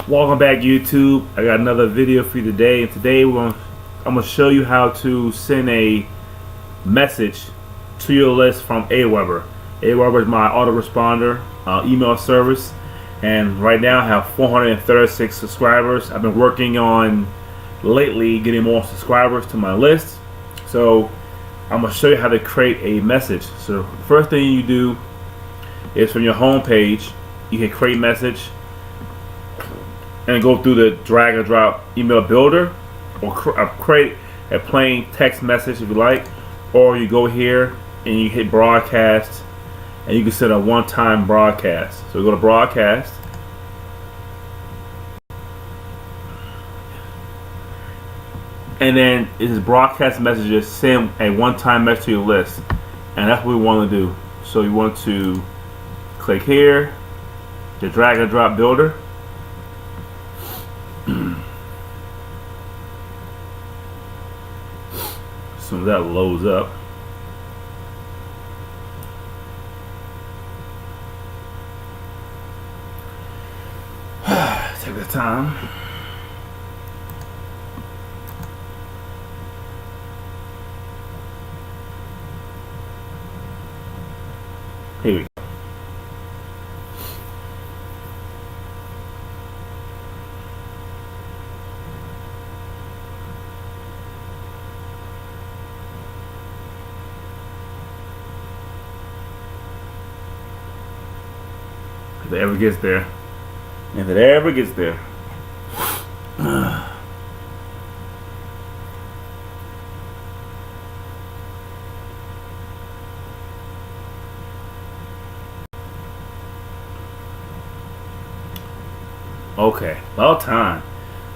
Welcome back, YouTube. I got another video for you today, and today I'm gonna show you how to send a message to your list from aweber. Aweber is my autoresponder email service, and right now I have 436 subscribers. I've been working on lately getting more subscribers to my list, so I'm gonna show you how to create a message. So the first thing you do is from your home page, you can create message and go through the drag and drop email builder, or create a plain text message if you like, or you go here and you hit broadcast and you can send a one-time broadcast. So go to broadcast, and then it is broadcast messages, send a one-time message to your list, and that's what we want to do. So you want to click here, the drag and drop builder. As soon as that loads up, take the time. Here we go. If it ever gets there. If it ever gets there. Okay, about time.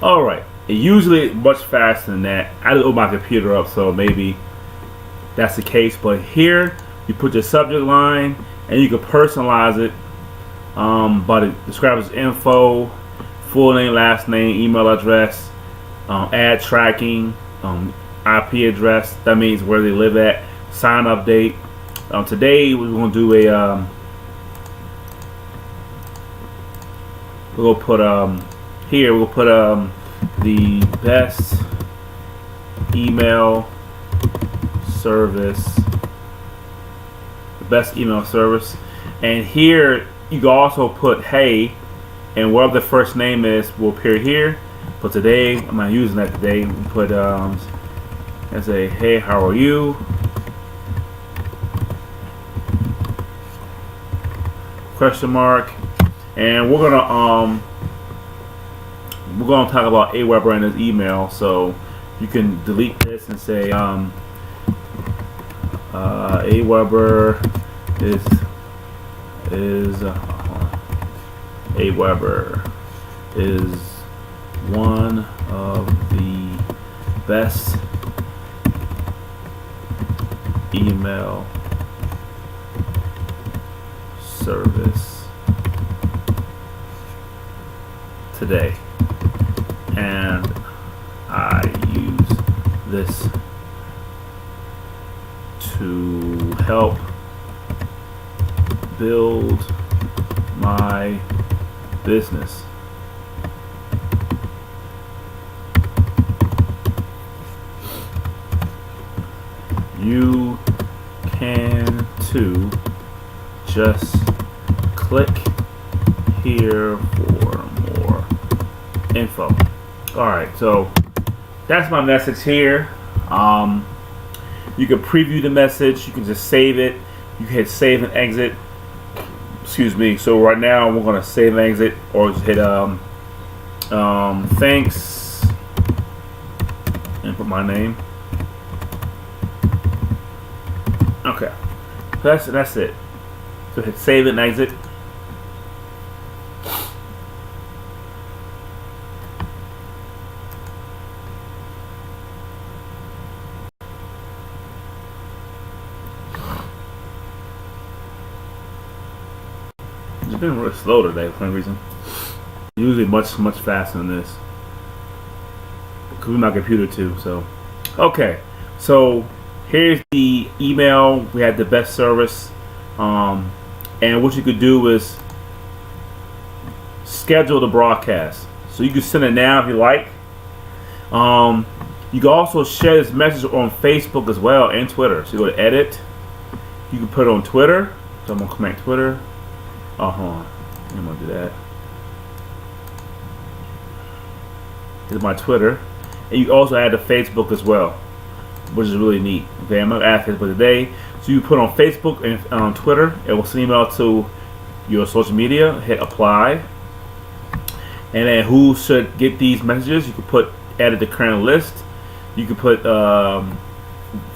Alright, usually much faster than that. I just opened my computer up, so maybe that's the case. But here, you put your subject line, and you can personalize it. But it describes info, full name, last name, email address, ad tracking, IP address. That means where they live at. Sign up date. Today we're going to do a. We'll put here. We'll put the best email service. The best email service, and here. You can also put hey, and whatever the first name is will appear here. But today, I'm not using that today. We put as a hey, how are you? Question mark, and we're gonna talk about aweber in his email. So you can delete this and say aweber aweber is one of the best email service today, and I use this to help build my business. You can too. Just click here for more info. Alright, so that's my message here. You can preview the message, you can just save it, you can hit save and exit. Excuse me. So right now we're gonna save and exit, or just hit thanks and put my name. Okay, so that's it. So hit save and exit. It's been really slow today for some reason. Usually much faster than this. Because my computer too. So, okay. So here's the email. We had the best service. And what you could do is schedule the broadcast. So you can send it now if you like. You can also share this message on Facebook as well and Twitter. So you go to edit. You can put it on Twitter. So I'm gonna connect Twitter. Hold on. I'm gonna do that. Here's my Twitter. And you can also add to Facebook as well, which is really neat. Okay, I'm gonna add Facebook today. So you put on Facebook and on Twitter. It will send email to your social media. Hit apply. And then who should get these messages? You can put add to current list. You can put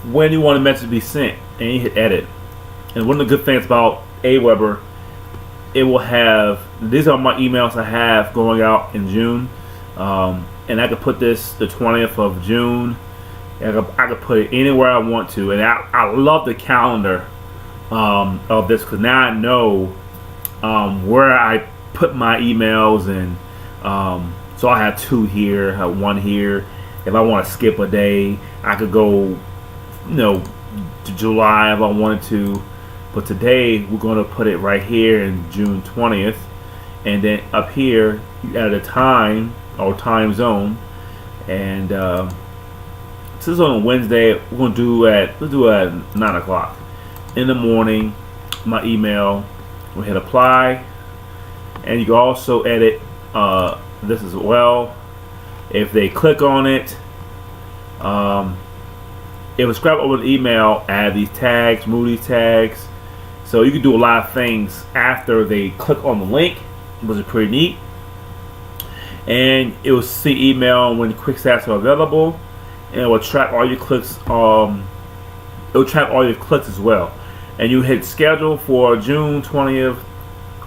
when you want a message to be sent, and you hit edit. And one of the good things about aweber, it will have, these are my emails I have going out in June, and I could put this the 20th of June. I could put it anywhere I want to, and I love the calendar of this, because now I know where I put my emails, and so I have 2 here, I have 1 here. If I want to skip a day, I could go, to July if I wanted to. But today we're going to put it right here in June 20th, and then up here you add a time or time zone, and this is on a Wednesday. We're going to do at 9 o'clock in the morning. My email. We'll hit apply, and you can also edit this as well. If they click on it, it will scrap over the email, add these tags, move these tags. So you can do a lot of things after they click on the link, which is pretty neat. And it will see email when quick stats are available, and it will track all your clicks. It will track all your clicks as well. And you hit schedule for June 20th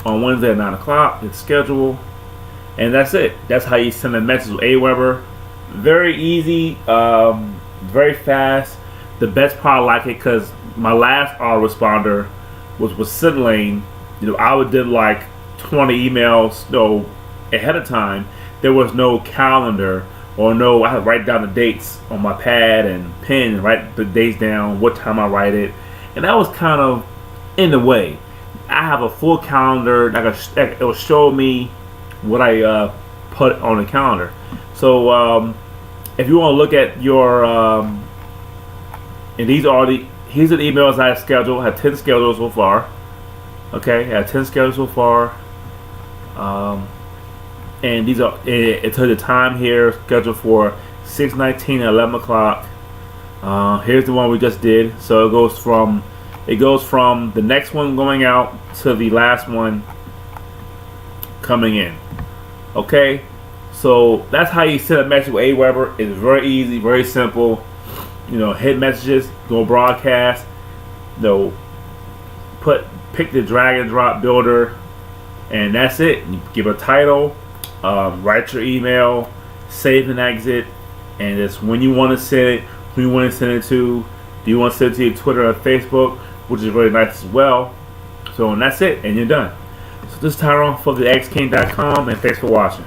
on Wednesday at 9 o'clock. Hit schedule. And that's it. That's how you send a message with aweber. Very easy, very fast. The best part, I like it, because my last autoresponder was with Sidlane. I would did like 20 emails ahead of time. There was no calendar or I had to write down the dates on my pad and pen and write the dates down, what time I write it. And that was kind of in the way. I have a full calendar. It will show me what I put on the calendar. So if you want to look at your and here's the emails I have scheduled. I have 10 scheduled so far. Okay, I have 10 scheduled so far. And these are it took the time here scheduled for 6:19 and 11 o'clock. Here's the one we just did. So it goes from the next one going out to the last one coming in. Okay, so that's how you send a message with aweber. It's very easy, very simple. Hit messages, go broadcast. Pick the drag and drop builder, and that's it. You give a title, write your email, save and exit, and it's when you want to send it, who you want to send it to. Do you want to send it to your Twitter or Facebook, which is really nice as well. So, and that's it, and you're done. So this is Tyrone for the xking.com, and thanks for watching.